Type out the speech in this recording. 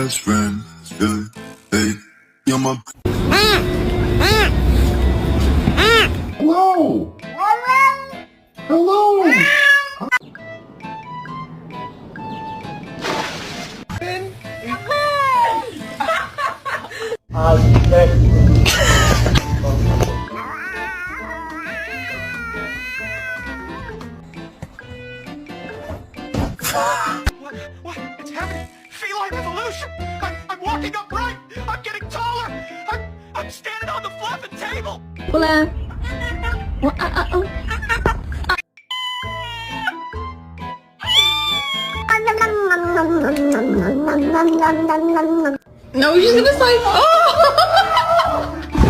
best friend. It's good. Hey, you're my. Hello. Hello. What? It's happening! Feline evolution! I'm walking upright! I'm getting taller! I'm standing on the flipping table! Hola. No, she's gonna say, oh!